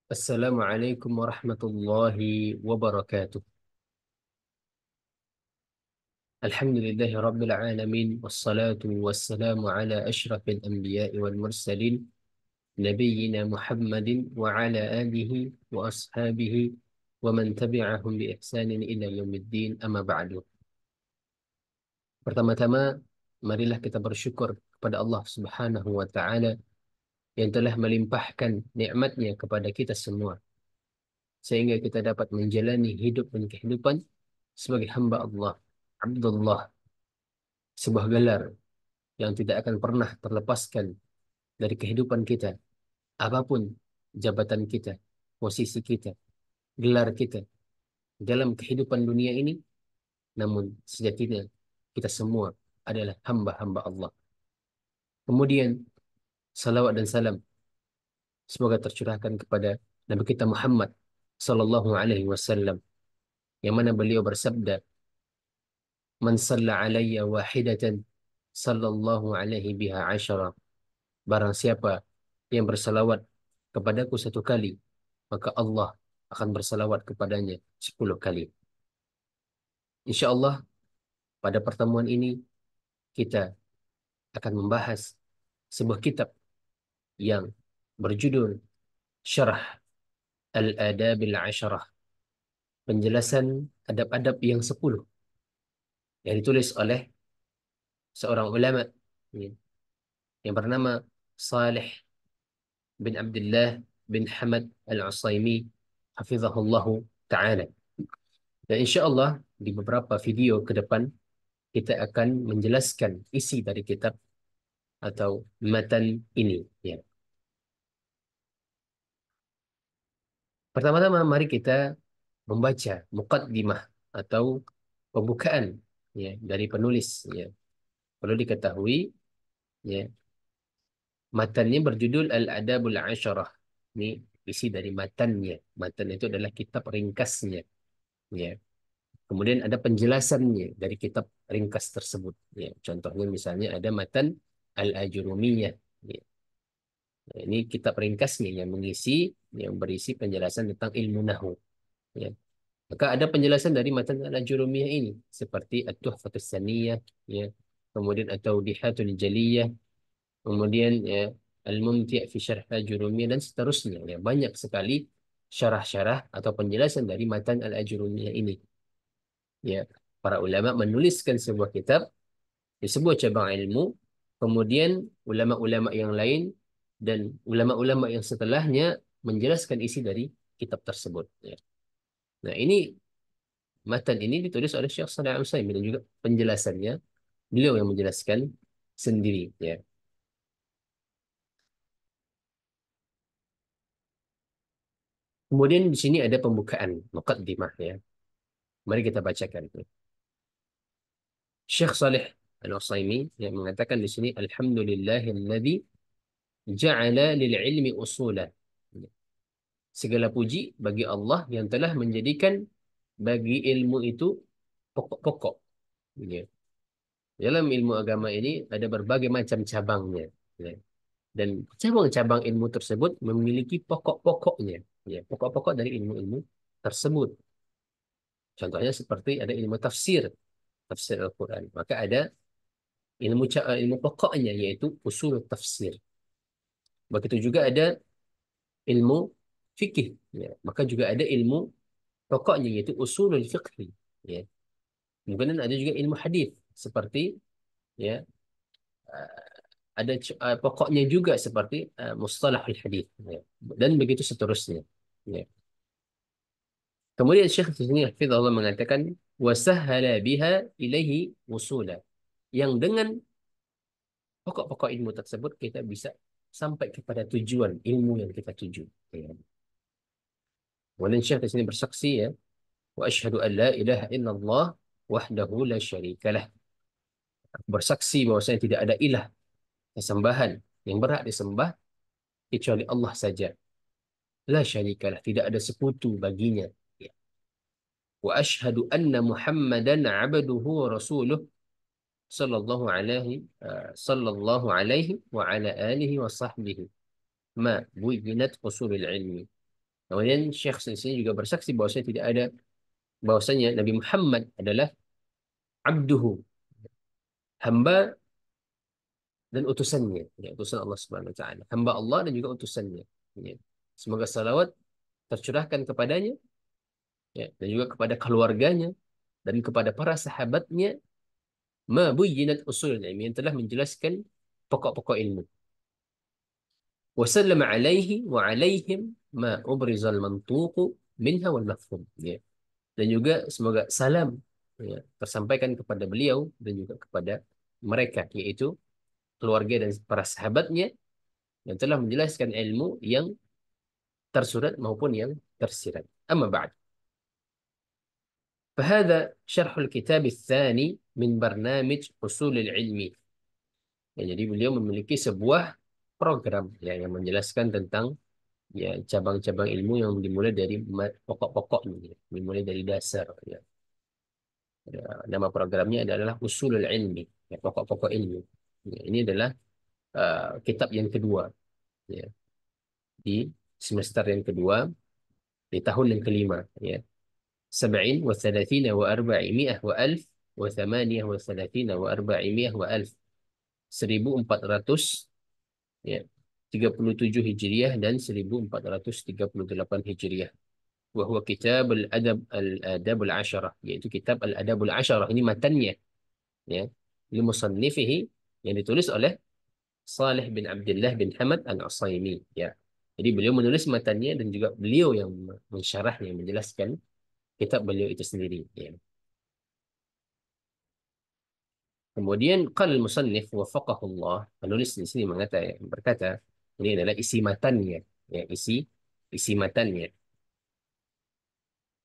Assalamualaikum warahmatullahi wabarakatuh. Alhamdulillahi rabbil alamin wassalatu wassalamu ala asyrafil anbiya'i wal mursalin nabiyyina Muhammadin wa ala alihi wa ashabihi wa man tabi'ahum bi ihsanin ila yaumiddin amma ba'du. Pertama-tama, marilah kita bersyukur kepada Allah Subhanahu wa taala yang telah melimpahkan nikmatnya kepada kita semua sehingga kita dapat menjalani hidup dan kehidupan sebagai hamba Allah, Abdullah, sebuah gelar yang tidak akan pernah terlepaskan dari kehidupan kita. Apapun jabatan kita, posisi kita, gelar kita dalam kehidupan dunia ini, namun sejatinya kita semua adalah hamba-hamba Allah. Kemudian salawat dan salam semoga tercurahkan kepada Nabi kita Muhammad sallallahu alaihi wasallam yang mana beliau bersabda, "Man shalla alayya wahidatan sallallahu alaihi biha asyara." Barang siapa yang bersalawat kepadaku satu kali, maka Allah akan bersalawat kepadanya 10 kali. Insya Allah pada pertemuan ini kita akan membahas sebuah kitab yang berjudul Syarah Al-Adabil Asyarah, penjelasan adab-adab yang 10 yang ditulis oleh seorang ulama ya, yang bernama Saleh bin Abdullah bin Hamad Al-Utsaimin hafizahullahu ta'ala. Dan insya Allah di beberapa video ke depan kita akan menjelaskan isi dari kitab atau matan ini. Ya. Pertama-tama mari kita membaca muqaddimah atau pembukaan ya dari penulis. Ya. Perlu diketahui ya matannya berjudul Al-Adabul Asyarah. Ini isi dari matannya. Matan itu adalah kitab ringkasnya. Ya. Kemudian ada penjelasannya dari kitab ringkas tersebut. Ya. Contohnya misalnya ada matan Al-Ajurumiyah. Ya. Nah, ini kitab ringkasnya yang yang berisi penjelasan tentang ilmu nahu. Ya. Maka ada penjelasan dari matan al-Ajurumiyah ini seperti At-Tuhfatus Saniyah, ya. Kemudian At-Tawdihatul Jaliyah, kemudian ya Al-Mumti' fi Syarh al-Ajurumiyah dan seterusnya. Ya. Banyak sekali syarah-syarah atau penjelasan dari matan al-Ajurumiyah ini. Ya. Para ulama menuliskan sebuah kitab di sebuah cabang ilmu, kemudian ulama-ulama yang lain dan ulama-ulama yang setelahnya menjelaskan isi dari kitab tersebut. Ya. Nah, ini matan ini ditulis oleh Syekh Shalih Al-Utsaimin dan juga penjelasannya beliau yang menjelaskan sendiri. Ya. Kemudian di sini ada pembukaan muqaddimah ya. Mari kita bacakan. Syekh Shalih Al-Utsaimin yang mengatakan di sini Alhamdulillahilladzi ja'ala lil ilmi usula. Segala puji bagi Allah yang telah menjadikan bagi ilmu itu pokok-pokok. Ya. Dalam ilmu agama ini ada berbagai macam cabangnya. Ya. Dan cabang-cabang ilmu tersebut memiliki pokok-pokoknya. Ya. Pokok-pokok dari ilmu-ilmu tersebut. Contohnya seperti ada ilmu tafsir, tafsir Al-Quran. Maka ada ilmu pokoknya yaitu usul tafsir. Begitu juga ada ilmu fikih. Ya. Maka juga ada ilmu pokoknya yaitu usulul fiqh. Ya. Kemudian ada juga ilmu hadis seperti ya uh, ada pokoknya juga seperti mustalahul hadis ya. Dan begitu seterusnya. Ya. Kemudian Syekh di sini hafizahullah mengatakan wasahhala biha ilaihi wusula yang dengan pokok-pokok ilmu tersebut kita bisa sampai kepada tujuan ilmu yang kita tuju. Ya. Kemudian Syekh di sini bersaksi ya wa asyhadu an la ilaha illallah wahdahu la syarikalah. Bersaksi bahwasanya tidak ada ilah sesembahan yang berhak disembah kecuali Allah saja. La syarikalah, tidak ada sekutu baginya. Ya. Wa asyhadu anna Muhammadan abduhu wa rasuluh sallallahu alaihi wa ala alihi wa sahbihi ma buyyinat usulul ilmi. Kemudian Syekh sini juga bersaksi bahwasanya tidak ada, bahwasanya Nabi Muhammad adalah abduhu, hamba dan utusannya, ya, utusan Allah Subhanahu wa taala. Hamba Allah dan juga utusannya. Ya. Semoga salawat tercurahkan kepadanya, ya, dan juga kepada keluarganya dan kepada para sahabatnya, ma buyyinat usul ilmi, yang telah menjelaskan pokok-pokok ilmu. Wa sallama alaihi wa alaihim ma ubrizal mantuqu minha wal mafhum. Ya. Dan juga semoga salam, ya, tersampaikan kepada beliau dan juga kepada mereka, yaitu keluarga dan para sahabatnya, yang telah menjelaskan ilmu yang tersurat maupun yang tersirat. Amma ba'd. فهذا شرح الكتاب الثاني من برنامج أصول العلم. Ya, jadi beliau memiliki sebuah program, ya, yang menjelaskan tentang, ya, cabang-cabang ilmu yang dimulai dari pokok-pokoknya, ya, dimulai dari dasar. Ya. Ya, nama programnya adalah Usulul Ilmi, ya, pokok-pokok ilmu. Ya, ini adalah kitab yang kedua, ya, di semester yang kedua, di tahun yang kelima. Ya. سبعين وثلاثين وأربعمائة وألف وثمانية وثلاثين وأربعمائة وألف 1400, ya, 37 Hijriah dan 1438 Hijriah. Wahwa kitab al-adab al-asyarah, yaitu kitab al-adab al-asyarah. Ini matannya, ya, li musannifihi, yang ditulis oleh Salih bin Abdullah bin Hamad al-Utsaimin, ya. Jadi beliau menulis matannya dan juga beliau yang mensyarahnya, menjelaskan kitab beliau itu sendiri, ya. Kemudian qala al-musannif waffaqahullah, penulis di sini berkata, ini adalah isi matannya, ya, isi matannya.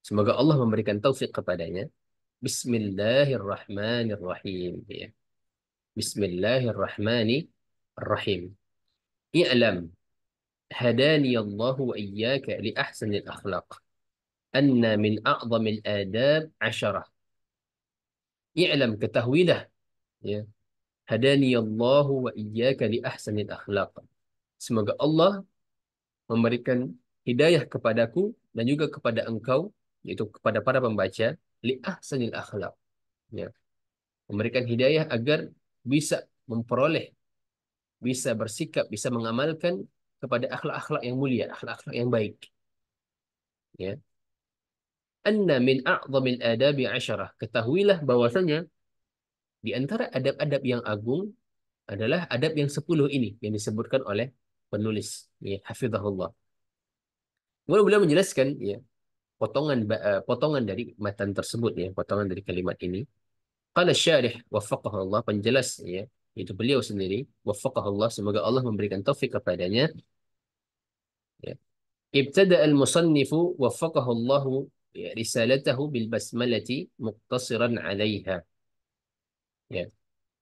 Semoga Allah memberikan taufik kepadanya. Bismillahirrahmanirrahim, ya. Bismillahirrahmanirrahim. I'lam hadani Allah wa iyyaka li ahsanil akhlaq anna min a'zamil adab 'asharah. I'lam, ketahuilah, ya, hadani Allah wa iyyaka li ahsanil akhlaq. Semoga Allah memberikan hidayah kepadaku dan juga kepada engkau, yaitu kepada para pembaca, li ahsanil akhlak, ya, memberikan hidayah agar bisa memperoleh, bisa bersikap, bisa mengamalkan kepada akhlak-akhlak yang mulia, akhlak-akhlak yang baik, ya. Anna min a'zamil adabi asyarah, ketahuilah bahwasanya di antara adab-adab yang agung adalah adab yang 10 ini yang disebutkan oleh penulis, ya, hafizahullah. Kemudian beliau menjelaskan, ya, potongan dari matan tersebut, ya, potongan dari kalimat ini. Qala syarih waffaqahullah, penjelas, ya, itu beliau sendiri, waffaqahullah, semoga Allah memberikan taufik kepadanya, ya. Ibtada al-musannifu waffaqahullah, ya, risalatahu bil basmalati muqtasiran 'alaiha. Ya,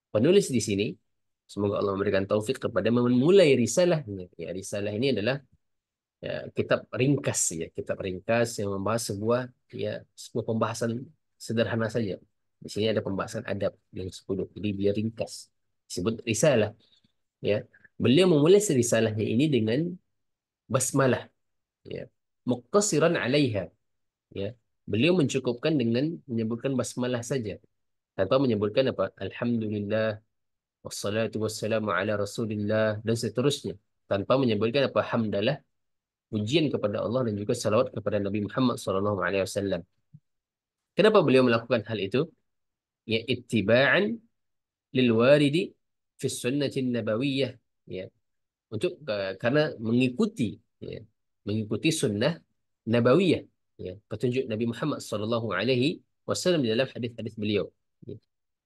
penulis di sini, semoga Allah memberikan taufik kepada memulai risalahnya. Ya, risalah ini adalah, ya, kitab ringkas, ya, kitab ringkas yang membahas sebuah pembahasan sederhana saja. Di sini ada pembahasan adab yang 10, jadi biar ringkas disebut risalah, ya. Beliau memulai risalahnya ini dengan basmalah, ya, muqtasiran 'alaiha, ya. Beliau mencukupkan dengan menyebutkan basmalah saja, tanpa menyebutkan apa alhamdulillah wassalatu wassalamu ala rasulillah dan seterusnya, tanpa menyebutkan apa hamdalah, pujian kepada Allah dan juga salawat kepada Nabi Muhammad SAW. Kenapa beliau melakukan hal itu? Ya, ittiba'an lil waridi fi sunnatin nabawiyah, ya, untuk karena mengikuti, ya, mengikuti sunnah nabawiyah, ya, petunjuk Nabi Muhammad SAW di dalam hadis-hadis beliau, ya.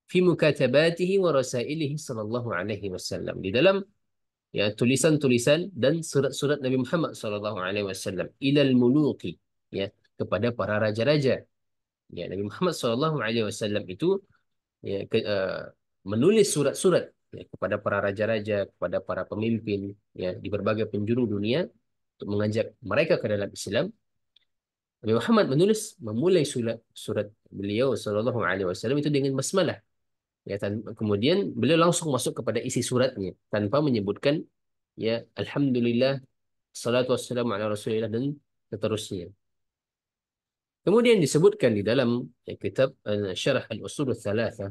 Fi mukatabatihi wa rasailihi sallallahu alaihi wasallam, di dalam, ya, tulisan-tulisan dan surat-surat Nabi Muhammad SAW ilal muluki, ya, kepada para raja-raja. Ya, Nabi Muhammad SAW itu, ya, menulis surat-surat, ya, kepada para raja-raja, kepada para pemimpin, ya, di berbagai penjuru dunia untuk mengajak mereka ke dalam Islam. Nabi Muhammad memulai surat beliau Shallallahu Alaihi Wasallam itu dengan basmalah, ya, kemudian beliau langsung masuk kepada isi suratnya tanpa menyebutkan, ya, alhamdulillah salatu wassalamu ala rasulillah dan seterusnya. Kemudian disebutkan di dalam kitab Syarah Al-Usul Tsalatsa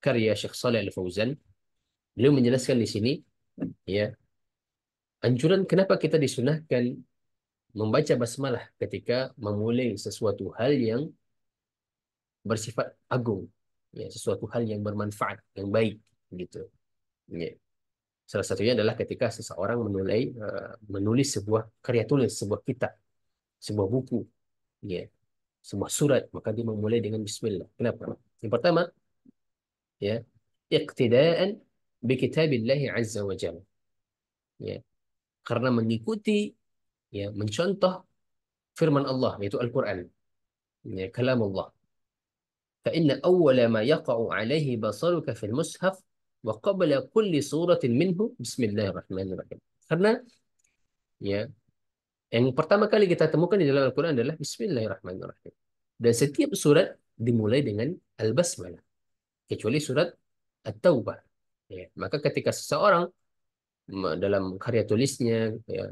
karya Syekh Shalih Al-Fauzan, beliau menjelaskan di sini ya, anjuran kenapa kita disunahkan membaca basmalah ketika memulai sesuatu hal yang bersifat agung, ya, sesuatu hal yang bermanfaat, yang baik gitu. Ya. Salah satunya adalah ketika seseorang menulis sebuah karya tulis, sebuah kitab, sebuah buku, ya, sebuah surat, maka dia memulai dengan bismillah. Kenapa? Yang pertama, ya, iqtidaan bi kitabillahi azza wa jalla. Ya, karena mengikuti, ya, mencontoh firman Allah yaitu Al-Qur'an, ya, kalam Allah. Fa inna awwala ma yaqa'u 'alaihi basaruka fil mushaf wa qabla kulli suratin minhu bismillahirrahmanirrahim. Karena, ya, yang pertama kali kita temukan di dalam Al-Quran adalah Bismillahirrahmanirrahim. Dan setiap surat dimulai dengan Al-Basmalah, kecuali surat At-Taubah. Ya, maka ketika seseorang dalam karya tulisnya, ya,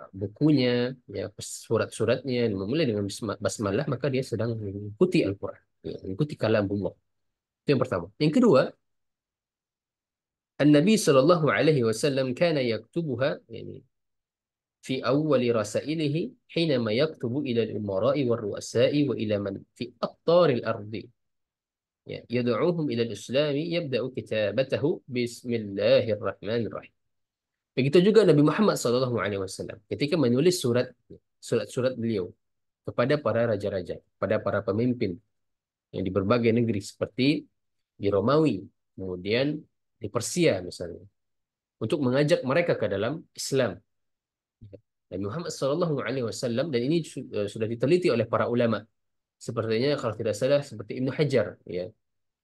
bukunya, ya, surat-suratnya memulai dengan Basmalah, maka dia sedang mengikuti Al-Quran, ya, mengikuti kalamullah. Itu yang pertama. Yang kedua, An-Nabi Sallallahu Alaihi Wasallam kana yaktubuha, yani في أول رسائله حينما يكتب إلى الأمراء والرؤساء وإلى من في أقطار الأرض يدعوهم إلى الإسلام يبدأ كتابته بسم الله الرحمن الرحيم. Begitu juga Nabi Muhammad SAW ketika menulis surat-surat beliau kepada para raja-raja, kepada para pemimpin yang di berbagai negeri seperti di Romawi, kemudian di Persia misalnya, untuk mengajak mereka ke dalam Islam. Nabi Muhammad SAW, dan ini sudah diteliti oleh para ulama. Sepertinya kalau tidak salah seperti Ibnu Hajar, ya,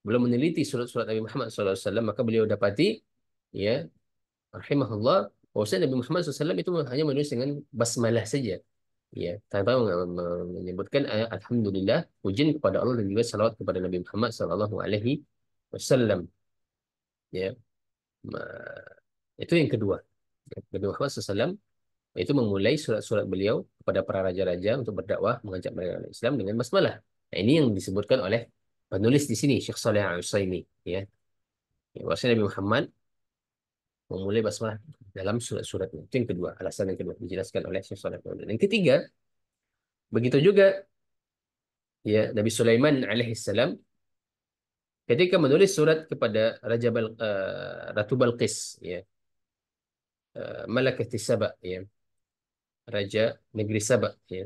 belum meneliti surat-surat Nabi Muhammad SAW, maka beliau dapati, ya, rahimahullah, bahwasanya Nabi Muhammad SAW itu hanya menulis dengan basmalah saja, ya, tanpa menyebutkan ayat Alhamdulillah, pujian kepada Allah dan juga salawat kepada Nabi Muhammad SAW. Ya, itu yang kedua. Nabi Muhammad SAW itu memulai surat-surat beliau kepada para raja-raja untuk berdakwah, mengajak mereka ke Islam dengan basmalah. Nah, ini yang disebutkan oleh penulis di sini, Syekh Shalih Al-Utsaimin, ya. Ya, bahwasanya Nabi Muhammad memulai basmalah dalam surat-suratnya. Itu yang kedua, alasan yang kedua dijelaskan oleh Syekh Shalih Al-Utsaimin. Yang ketiga, begitu juga, ya, Nabi Sulaiman alaihissalam ketika menulis surat kepada Ratu Balqis, ya, Malakati Saba, ya, raja negeri Saba, ya.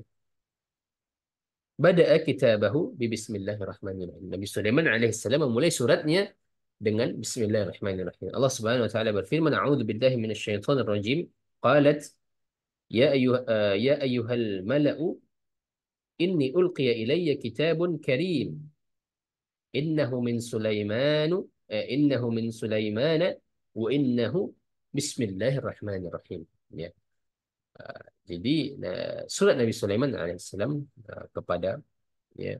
Bada'a kitabahu bi bismillahirrahmanirrahim. Nabi Sulaiman alaihissalam memulai suratnya dengan bismillahirrahmanirrahim. Allah Subhanahu wa taala berfirman, "A'udzu billahi minasyaitonir rajim." Qalat, ya ayyuhal mala'u inni ulqiya ilayya kitabun karim. Innahu min Sulaiman, innahu min Sulaiman wa innahu bismillahirrahmanirrahim. Ya. Jadi surat Nabi Sulaiman alaihissalam kepada, ya,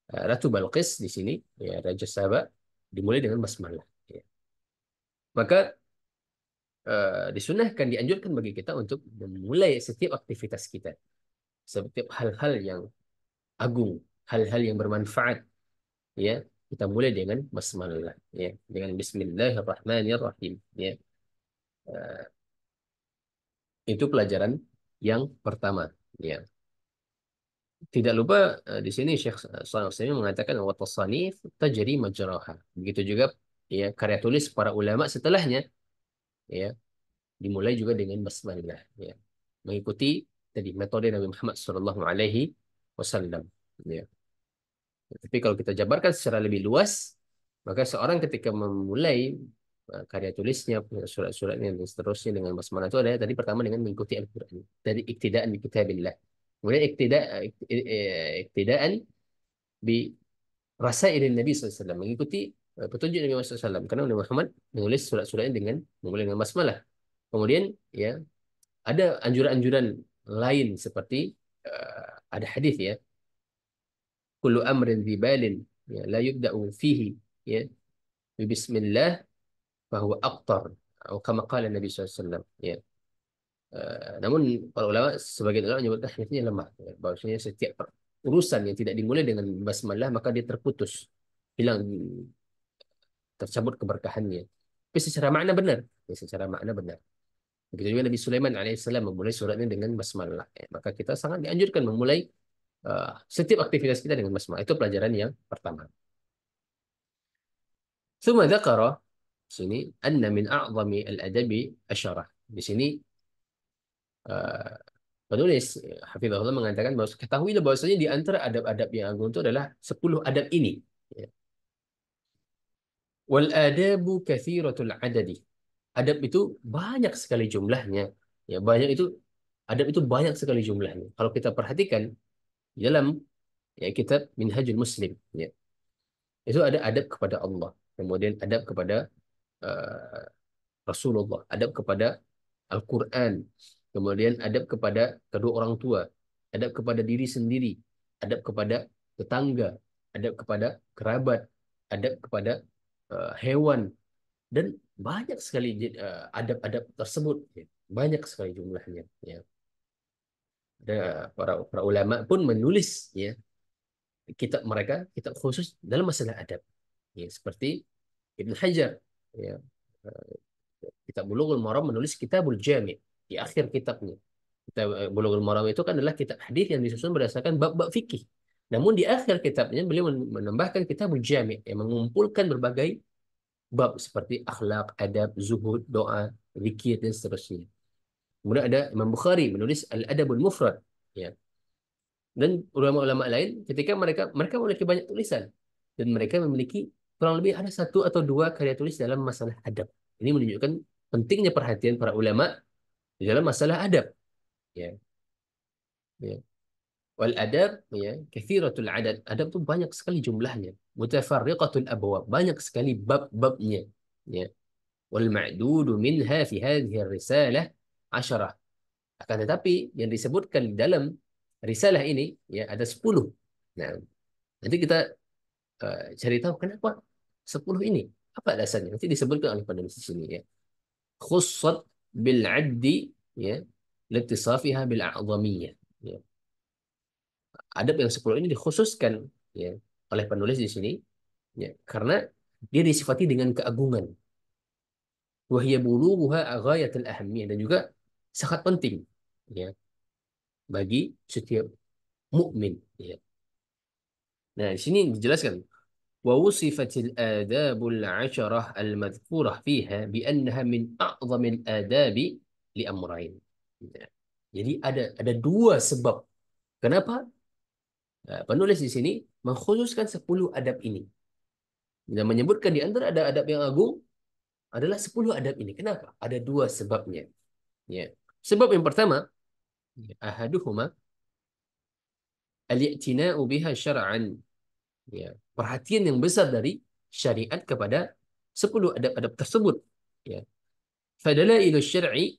Ratu Balqis di sini, ya, Raja Saba, dimulai dengan basmalah. Ya. Maka disunahkan, dianjurkan bagi kita untuk memulai setiap aktivitas kita, setiap hal-hal yang agung, hal-hal yang bermanfaat, ya, kita mulai dengan basmalah, ya, dengan Bismillahirrahmanirrahim. Ya. Eh, itu pelajaran yang pertama. Ya. Tidak lupa di sini Syekh Shalih Al-Utsaimin mengatakan wa tasanif tajri majraha. Begitu juga, ya, karya tulis para ulama setelahnya, ya, dimulai juga dengan basmalah, ya, mengikuti tadi metode Nabi Muhammad Shallallahu Alaihi Wasallam. Ya. Tapi kalau kita jabarkan secara lebih luas, maka seorang ketika memulai karya tulisnya, surat-suratnya dan seterusnya dengan basmalah itu adalah tadi pertama dengan mengikuti Al-Quran. Dari iktidaan bi kitabillah. Kemudian iktidaan bi rasailin Nabi SAW, mengikuti petunjuk Nabi Muhammad SAW, karena Nabi Muhammad menulis surat-suratnya dengan memulai dengan basmalah. Kemudian, ya, ada anjuran-anjuran lain seperti ada hadis, ya, kullu amrin dzibalin, ya, la yubda'u fihi, ya, bismillah fahuwa aqtar, atau kama qala Nabi SAW, ya. Namun para ulama, sebagian ulama menyebutkan hadisnya lemah. Ya, bahwasanya setiap urusan yang tidak dimulai dengan basmalah maka dia terputus, hilang, tercabut keberkahannya. Tapi secara makna benar, ya, secara makna benar. Begitu juga Nabi Sulaiman alaihissalam memulai suratnya dengan basmalah. Ya, maka kita sangat dianjurkan memulai setiap aktivitas kita dengan basmalah. Itu pelajaran yang pertama. ثم ذكر sini anna min a'zami al-adabi asyarah. Di sini uh, penulis Hafizahullah mengatakan bahwa ketahuilah bahwasanya di antara adab-adab yang agung itu adalah 10 adab ini. Ya. Wal adabu katsiratul adadi. Adab itu banyak sekali jumlahnya. Ya, banyak itu adab itu banyak sekali jumlahnya. Kalau kita perhatikan dalam ya, kitab Minhajul Muslim, ya, itu ada adab kepada Allah, kemudian adab kepada uh, Rasulullah, adab kepada Al-Quran, kemudian adab kepada kedua orang tua, adab kepada diri sendiri, adab kepada tetangga, adab kepada kerabat, adab kepada hewan, dan banyak sekali adab-adab tersebut. Ya. Banyak sekali jumlahnya. Ya. Ada para ulama pun menulis ya kitab mereka, kitab khusus dalam masalah adab. Ya, seperti Ibn Hajar. Ya. Kitab Bulughul Maram menulis Kitabul Jami' di akhir kitabnya. Kitab Bulughul Maram itu kan adalah kitab hadis yang disusun berdasarkan bab-bab fikih. Namun di akhir kitabnya beliau menambahkan Kitabul Jami' yang mengumpulkan berbagai bab seperti akhlak, adab, zuhud, doa, zikir dan seterusnya. Kemudian ada Imam Bukhari menulis Al-Adabul Mufrad, ya. Dan ulama-ulama lain ketika mereka memiliki banyak tulisan dan mereka memiliki kurang lebih ada satu atau dua karya tulis dalam masalah adab. Ini menunjukkan pentingnya perhatian para ulama di dalam masalah adab, ya. Ya. Wal adab, ya, kathiratul adad. Adab itu banyak sekali jumlahnya. Mutafarriqatul abwab, banyak sekali bab-babnya, ya. Wal ma'dudu minha fi hadhihi risalah 10. Akan tetapi yang disebutkan di dalam risalah ini ya ada 10. Nah, nanti kita cari tahu kenapa 10 ini. Apa alasannya? Nanti disebutkan oleh penulis di sini ya. Khussat bil addi ya, litisafiha bil a'zamiyah. Ya. Adab yang 10 ini dikhususkan ya oleh penulis di sini ya karena dia disifati dengan keagungan. Wahya bulughuha ghayatul ahammiyah, dan juga sangat penting ya bagi setiap mukmin ya. Nah, di sini dijelaskan wa wusifatil adabul asharah al madhkurah fiha bi annaha min a'zamil adabi li amrayn. Ya. Jadi ada dua sebab kenapa penulis di sini mengkhususkan 10 adab ini dan menyebutkan di antara ada adab yang agung adalah 10 adab ini. Kenapa? Ada dua sebabnya. Ya. Sebab yang pertama, ya, ahaduhuma al-i'tina'u biha syar'an. Ya, perhatian yang besar dari syariat kepada 10 adab-adab tersebut. Ya. Fadalailu syar'i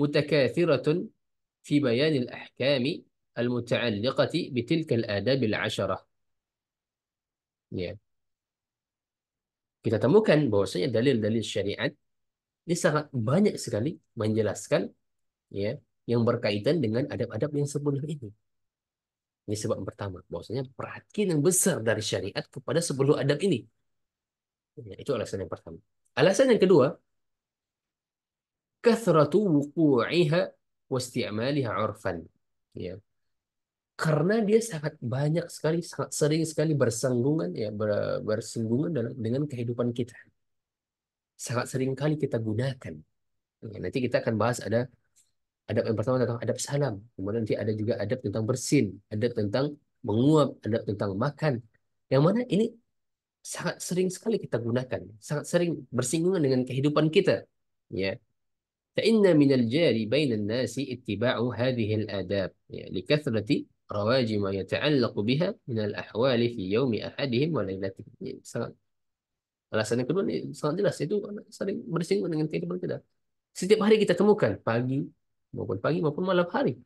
mutakathiratun fi bayanil ahkami al-muta'alliqati bitilka al-adab al-'asharah. Ya. Kita temukan bahwasanya dalil-dalil syariat ini sangat banyak sekali menjelaskan ya yang berkaitan dengan adab-adab yang 10 ini. Ini sebab yang pertama, bahwasanya perhatian yang besar dari syariat kepada 10 adab ini. Ya, itu alasan yang pertama. Alasan yang kedua, kathratu wuqu'iha wa isti'maliha 'urfan. Ya, karena dia sangat banyak sekali, sangat sering sekali bersinggungan ya, bersinggungan dengan kehidupan kita. Sangat sering kali kita gunakan. Ya, nanti kita akan bahas ada adab yang pertama tentang adab salam, kemudian nanti ada juga adab tentang bersin, adab tentang menguap, adab tentang makan. Yang mana ini sangat sering sekali kita gunakan, sangat sering bersinggungan dengan kehidupan kita. Ya, فإن من الجار بين الناس اتباع هذه الآداب لكثرة رواج ما يتعلق بها من الأحوال في يوم أحدهم وليلته. Sangat, alasan yang kedua ini sangat jelas, itu sering bersinggungan dengan kehidupan kita. Setiap hari kita temukan pagi maupun malam hari.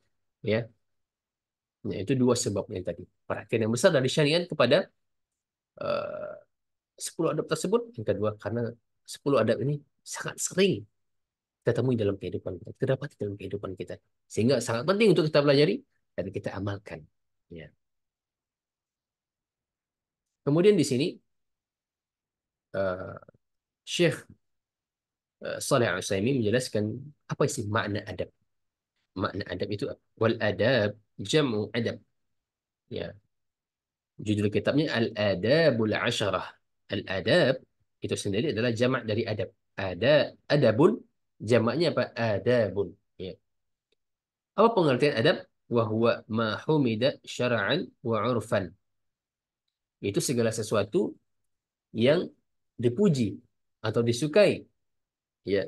Ya, ya itu dua sebabnya tadi. Perhatian yang besar dari syariat kepada uh, 10 adab tersebut. Yang kedua karena 10 adab ini sangat sering kita temui dalam kehidupan kita, kita dapat dalam kehidupan kita. Sehingga sangat penting untuk kita pelajari dan kita amalkan. Ya. Kemudian di sini uh, Syekh Shalih Al-Utsaimin menjelaskan apa sih makna adab. Makna adab itu apa? Wal adab jam'u adab. Ya, judul kitabnya Al-Adabul Asyarah. Al-Adab itu sendiri adalah jamak dari adab. Adabun jamaknya apa? Adabun. Ya. Apa pengertian adab? Wahwa ma humida syara'an wa 'urfan. Itu segala sesuatu yang dipuji atau disukai, ya,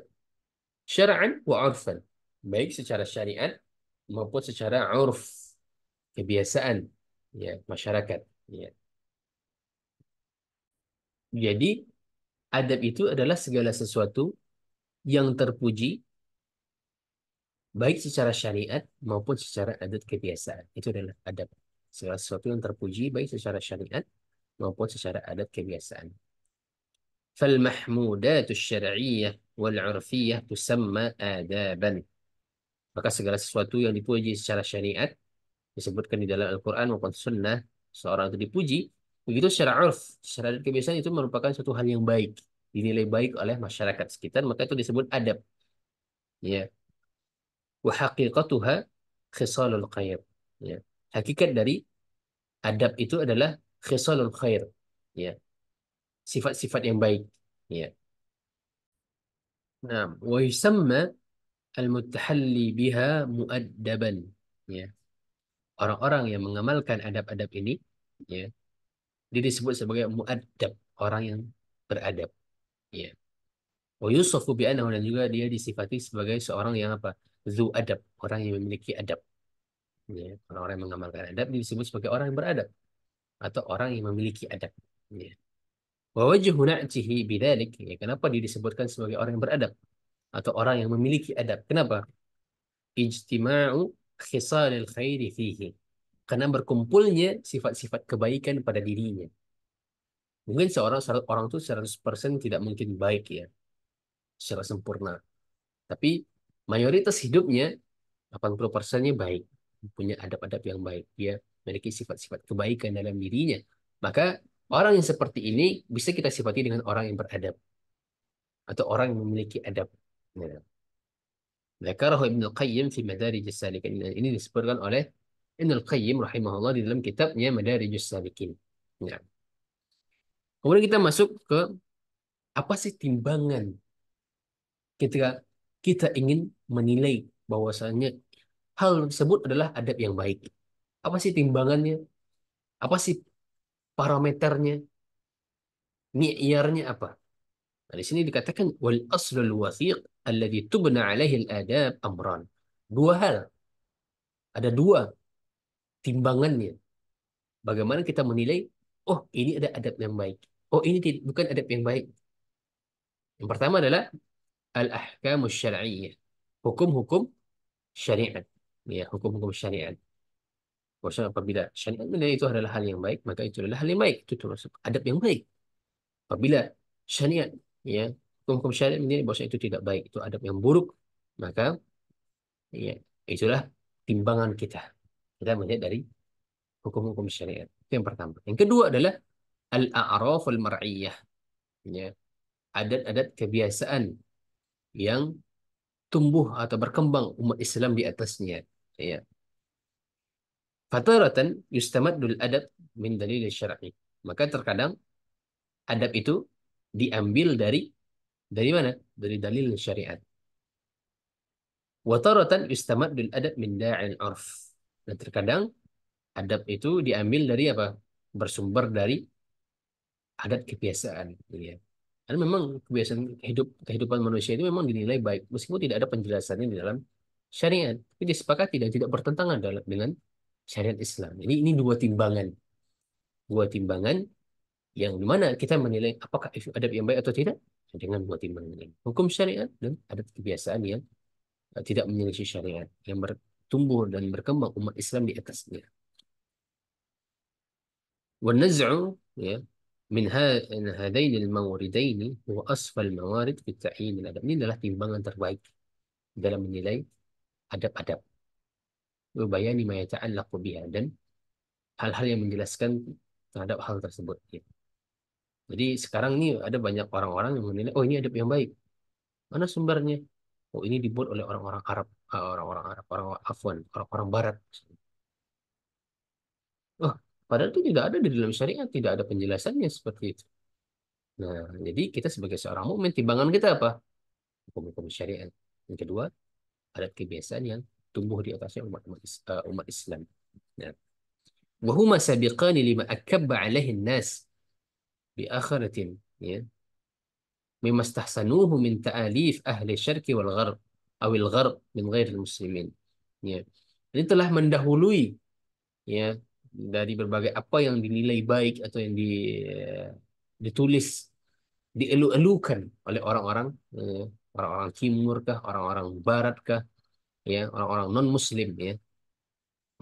syara'an wa 'urfan. Baik secara syariat maupun secara 'urf, kebiasaan, ya, masyarakat, ya. Jadi adab itu adalah segala sesuatu yang terpuji baik secara syariat maupun secara adat kebiasaan. Itu adalah adab. Segala sesuatu yang terpuji baik secara syariat maupun secara adat kebiasaan. فالمحمودات الشرعية والعرفية تسمى آدابا. Maka segala sesuatu yang dipuji secara syariat disebutkan di dalam Al-Quran maupun Sunnah, seorang itu dipuji, begitu secara urf, secara adat kebiasaan itu merupakan suatu hal yang baik, dinilai baik oleh masyarakat sekitar, maka itu disebut adab. Ya, wa haqiqatuha khisalul khair. Ya, hakikat dari adab itu adalah khisalul khair. Ya, sifat-sifat yang baik. Ya. Nah, wa yusamma al-muttahalli biha muaddaban. Ya, orang-orang yang mengamalkan adab-adab ini, ya, dia disebut sebagai muaddab, orang yang beradab. Ya. Wa yusafu bi annahu, dan juga dia disifati sebagai seorang yang apa? Zu adab, orang yang memiliki adab. Ya. Orang-orang yang mengamalkan adab disebut sebagai orang yang beradab atau orang yang memiliki adab. Ya. Wa wajhu na'tihi bidzalik, ya, kenapa dia disebutkan sebagai orang yang beradab atau orang yang memiliki adab? Kenapa? Ijtima'u khisalil khairi fihi. Karena berkumpulnya sifat-sifat kebaikan pada dirinya. Mungkin seorang orang itu 100% tidak mungkin baik, ya, secara sempurna. Tapi mayoritas hidupnya 80%-nya baik. Punya adab-adab yang baik. Dia memiliki sifat-sifat kebaikan dalam dirinya. Maka orang yang seperti ini bisa kita sifati dengan orang yang beradab atau orang yang memiliki adab. Nah, Dzakarahu Ibnu Qayyim fi Madarijus Salikin. Ini disebutkan oleh Ibnu Qayyim rahimahullah di dalam kitabnya Madarijus Salikin. Nah, kemudian kita masuk ke apa sih timbangan ketika kita ingin menilai bahwasanya hal tersebut adalah adab yang baik. Apa sih timbangannya? Apa sih parameternya? Mi'yarnya apa? Nah, di sini dikatakan wal aslul wathiq alladhi tubna alaihi al-adab amran. Dua hal, ada dua timbangannya. Bagaimana kita menilai, oh ini ada adab yang baik. Oh ini bukan adab yang baik. Yang pertama adalah al-ahkamus syar'iyyah. Hukum-hukum syariat. Ya, hukum-hukum syariat. Maksudnya apabila syariat menilai itu adalah hal yang baik, maka itu adalah hal yang baik. Itu termasuk adab yang baik. Apabila syariat, ya, hukum-hukum syariat menilai bahwa itu tidak baik, itu adab yang buruk, maka, ya, itulah timbangan kita. Kita melihat dari hukum-hukum syariat. Itu yang pertama. Yang kedua adalah al-a'raf al-mar'iyah. Ya, adat-adat kebiasaan yang tumbuh atau berkembang umat Islam di atasnya. Ya. Fataratan yustamaddul adab min dalil syar'i. Maka terkadang adab itu diambil dari mana? Dari dalil syariat. Wataratan yustamaddul adab min da'il urf. Dan terkadang adab itu diambil dari apa? Bersumber dari adat kebiasaan. Ya. Karena memang kebiasaan kehidupan manusia itu memang dinilai baik, meskipun tidak ada penjelasannya di dalam syariat. Tapi disepakati dan tidak bertentangan dengan syariat Islam. Jadi ini dua timbangan yang dimana kita menilai apakah itu adab yang baik atau tidak dengan dua timbangan ini. Hukum syariat dan adat kebiasaan yang tidak menyelisih syariat, yang bertumbuh dan berkembang umat Islam di atasnya. والنزع، ya, من هذين الموردين هو أصفى الموارد في تعيين الأدب. Ini adalah timbangan terbaik dalam menilai adab-adab. Bayani ma yata'allaqu biha, dan hal-hal yang menjelaskan terhadap hal tersebut. Ya. Jadi sekarang ini ada banyak orang-orang yang menilai, oh ini adab yang baik. Mana sumbernya? Oh ini dibuat oleh orang-orang Arab, orang-orang Arab, orang-orang Afwan, orang-orang Barat. Oh, padahal itu tidak ada di dalam syariat, tidak ada penjelasannya seperti itu. Nah, jadi kita sebagai seorang mukmin, timbangan kita apa? Hukum-hukum syariat. Yang kedua, adat kebiasaan yang tumbuh di atasnya umat Islam. Nah, wahuma sabiqani lima akabba alaihi nas bi akhiratin, ya, mimma istahsanuhu min ta'alif ahli syarqi wal gharb awil gharb min ghairi muslimin. Ya. Ini telah mendahului, ya, dari berbagai apa yang dinilai baik atau yang ditulis, dielu-elukan oleh orang-orang, orang-orang timur kah, orang-orang barat kah, ya, orang-orang non muslim, ya.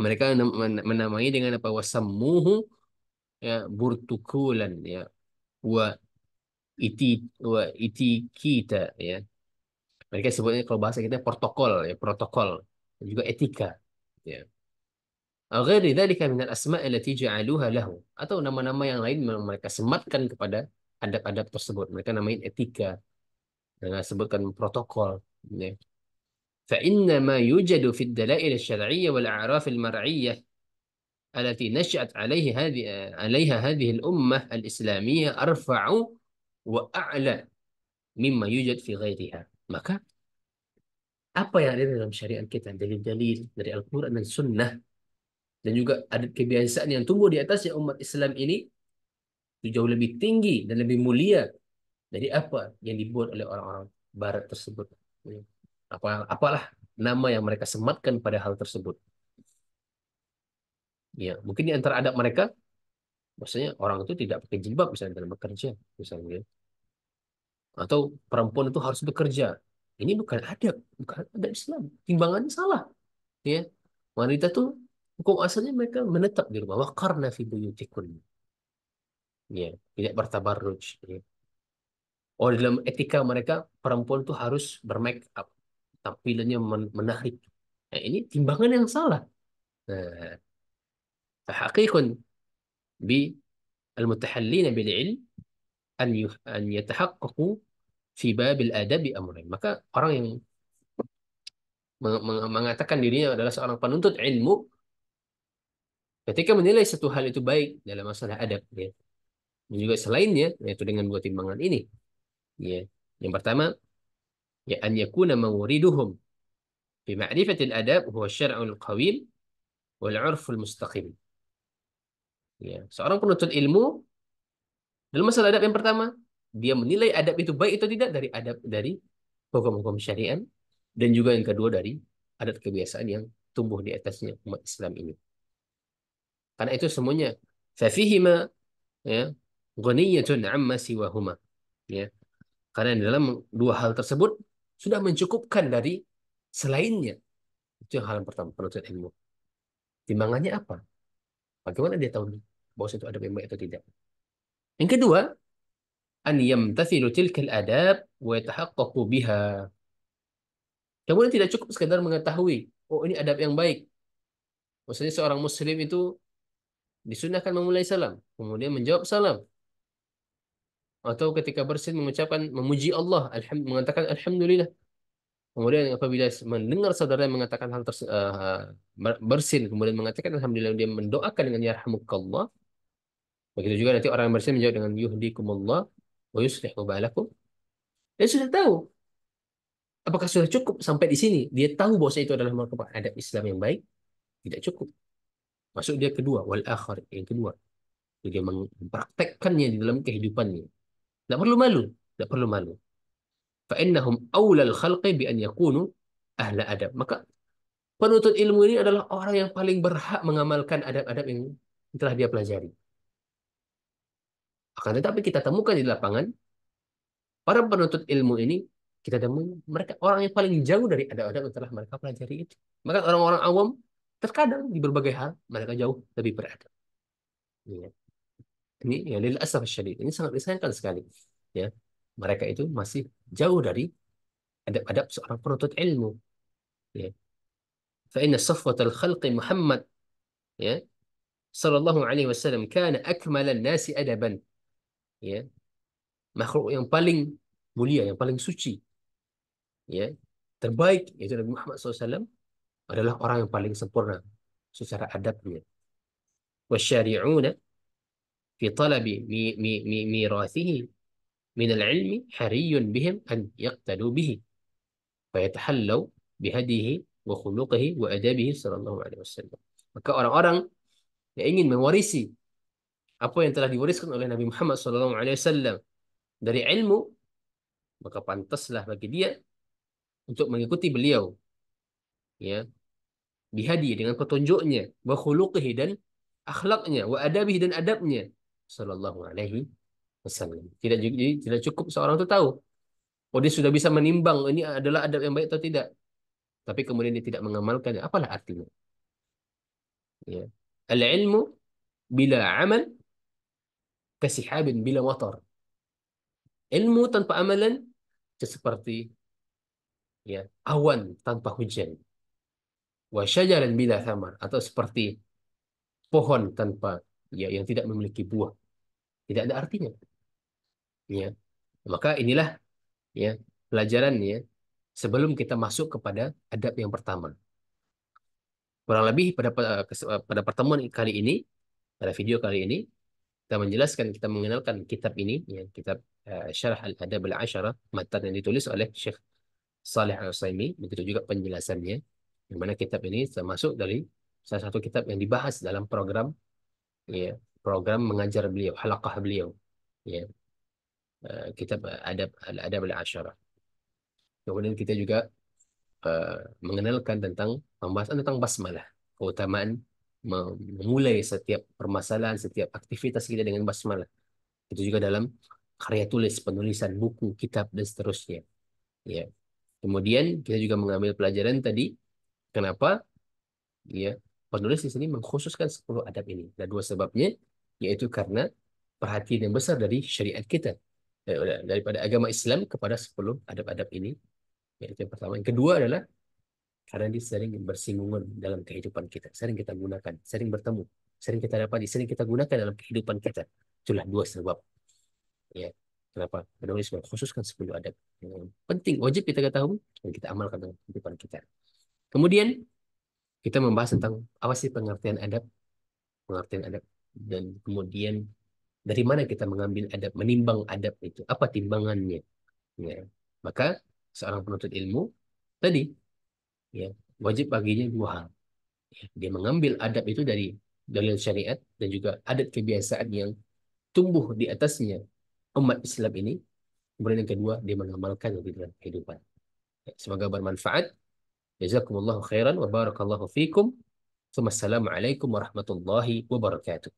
Mereka menamai dengan apa? Wasammuhu, ya, burtukulan, ya, wa iti iti kita, ya. Mereka sebutnya kalau bahasa kita protokol, ya, protokol dan juga etika, ya. Ghairi dzalika min al-asma' allati ja'aluha lahu, atau nama-nama yang lain yang mereka sematkan kepada adab-adab tersebut. Mereka namain etika, mereka sebutkan protokol, ya. فإنما يوجد في الدلائل الشرعية والأعراف المرعية التي نشأت عليها هذه الأمة الإسلامية أرفع وأعلى مما يوجد في غيرها. Maka apa yang ada dalam syariat kita, dalil-dalil dari Al-Quran dan Sunnah, dan juga adat kebiasaan yang tumbuh di atasnya umat Islam ini, itu jauh lebih tinggi dan lebih mulia dari apa yang dibuat oleh orang-orang Barat tersebut. Apalah nama yang mereka sematkan pada hal tersebut. Ya, mungkin di antara adab mereka, maksudnya orang itu tidak pakai jilbab misalnya dalam bekerja, misalnya, atau perempuan itu harus bekerja. Ini bukan adab, bukan adab Islam. Timbangannya salah. Ya, wanita tuh hukum asalnya mereka menetap di rumah. Waqarna fi buyutikun. Ya, tidak bertabarruj. Ya. Oh, dalam etika mereka perempuan tuh harus bermake up, tampilannya menarik. Nah, ini timbangan yang salah. Nah, tahqiqun bi al-mutahallina bil ilm an yatahaqqaqu fi babil adabi amrayn. Maka orang yang mengatakan dirinya adalah seorang penuntut ilmu, ketika menilai satu hal itu baik dalam masalah adab, ya. Dan juga selainnya, yaitu dengan dua timbangan ini, ya. Yang pertama, ya, an yakuna mawriduhum fi ma'rifatil adab huwa syar'ul qawim wal 'urful mustaqim. Ya, seorang penuntut ilmu dalam masalah adab yang pertama, dia menilai adab itu baik atau tidak dari adab, dari hukum-hukum syariat, dan juga yang kedua dari adat kebiasaan yang tumbuh di atasnya umat Islam ini. Karena itu semuanya fafihima, ya, ghaniyatun amma siwahuma, ya. Karena di dalam dua hal tersebut sudah mencukupkan dari selainnya. Itu yang hal yang pertama, penuntut ilmu. Timbangannya apa? Bagaimana dia tahu bahwa itu adab yang baik atau tidak? Yang kedua, an yamtathilu tilkal adab wa yatahaqqaqu biha. Kemudian tidak cukup sekadar mengetahui, oh ini adab yang baik. Maksudnya seorang muslim itu disunahkan memulai salam, kemudian menjawab salam. Atau ketika bersin mengucapkan, memuji Allah, mengatakan Alhamdulillah. Kemudian apabila mendengar saudara yang mengatakan hal bersin, kemudian mengatakan Alhamdulillah, dia mendoakan dengan yarhamukallah. Begitu juga nanti orang yang bersin menjawab dengan yuhdikumullah wa yuslihu balakum. Dia sudah tahu. Apakah sudah cukup sampai di sini? Dia tahu bahwa itu adalah merupakan adab Islam yang baik? Tidak cukup. Masuk dia kedua, wal akhir, yang kedua. Jadi dia mempraktekkannya di dalam kehidupannya. Tidak perlu malu. Tidak perlu malu. Fa'innahum awlal khalqi bi an yakunu ahla adab. Maka penuntut ilmu ini adalah orang yang paling berhak mengamalkan adab-adab yang telah dia pelajari. Akan tetapi kita temukan di lapangan, para penuntut ilmu ini, kita temui mereka orang yang paling jauh dari adab-adab yang telah mereka pelajari itu. Maka orang-orang awam, terkadang di berbagai hal, mereka jauh lebih beradab. Ya. Ini ya lil asaf syadid. Ini sangat disayangkan sekali. Ya. Mereka itu masih jauh dari adab-adab seorang penuntut ilmu. Ya. Fa inna safwatal khalqi Muhammad, ya, sallallahu alaihi wasallam kana akmalan nasi adaban. Ya, makhluk yang paling mulia, yang paling suci, ya, terbaik yaitu Nabi Muhammad SAW adalah orang yang paling sempurna secara adabnya. Wasyari'una fi talabi mirathihi min al-ilmi hariyun bihim an yaqtadu bihi fayatahallau bihadihi wa khuluqihi wa adabihi sallallahu alaihi wasallam. Maka orang-orang yang ingin mewarisi apa yang telah diwariskan oleh Nabi Muhammad sallallahu alaihi wasallam dari ilmu, maka pantaslah bagi dia untuk mengikuti beliau, ya, bihadi dengan petunjuknya, wa khuluqihi dan akhlaknya, wa adabihi dan adabnya sallallahu alaihi wasallam. Tidak cukup seorang itu tahu, oh dia sudah bisa menimbang ini adalah adab yang baik atau tidak, tapi kemudian dia tidak mengamalkannya, apalah artinya? Ya. Al-ilmu bila amal kasihabin bila watar. Ilmu tanpa amalan seperti, ya, awan tanpa hujan. Wa syajaran bila thamar, atau seperti pohon tanpa, ya, yang tidak memiliki buah. Tidak ada artinya. Ya. Maka inilah, ya, pelajarannya sebelum kita masuk kepada adab yang pertama. Kurang lebih pada pertemuan kali ini, pada video kali ini, kita menjelaskan, kita mengenalkan kitab ini, ya, kitab Syarah Al-Adab Al-Asyarah, matan yang ditulis oleh Syekh Saleh Al-Utsaimin, begitu juga penjelasannya, yang mana kitab ini termasuk dari salah satu kitab yang dibahas dalam program, ya, program mengajar beliau, halaqah beliau, ya, kitab Adab Al-Adab Al-Asyarah. Kemudian kita juga eh, mengenalkan tentang pembahasan tentang basmalah, keutamaan memulai setiap permasalahan, setiap aktivitas kita dengan basmalah. Itu juga dalam karya tulis, penulisan buku, kitab, dan seterusnya. Ya. Kemudian kita juga mengambil pelajaran tadi, kenapa, ya, penulis di sini mengkhususkan 10 adab ini. Ada dua sebabnya, yaitu karena perhatian yang besar dari syariat kita, daripada agama Islam kepada 10 adab-adab ini. Yaitu yang pertama. Yang kedua adalah karena dia sering bersinggungan dalam kehidupan kita. Sering kita gunakan, sering bertemu, sering kita dapati, sering kita gunakan dalam kehidupan kita. Itulah dua sebab. Ya. Kenapa penulis mengkhususkan 10 adab yang penting, wajib kita ketahui dan kita amalkan dalam kehidupan kita. Kemudian kita membahas tentang apa sih pengertian adab, dan kemudian dari mana kita mengambil adab, menimbang adab itu, apa timbangannya. Ya. Maka seorang penuntut ilmu tadi, ya, wajib baginya dua hal. Dia mengambil adab itu dari dalil syariat dan juga adat kebiasaan yang tumbuh di atasnya umat Islam ini. Kemudian yang kedua, dia mengamalkannya di dalam kehidupan. Semoga bermanfaat. Jazakumullahu khairan wa barakallahu fikum. Wassalamualaikum warahmatullahi wabarakatuh.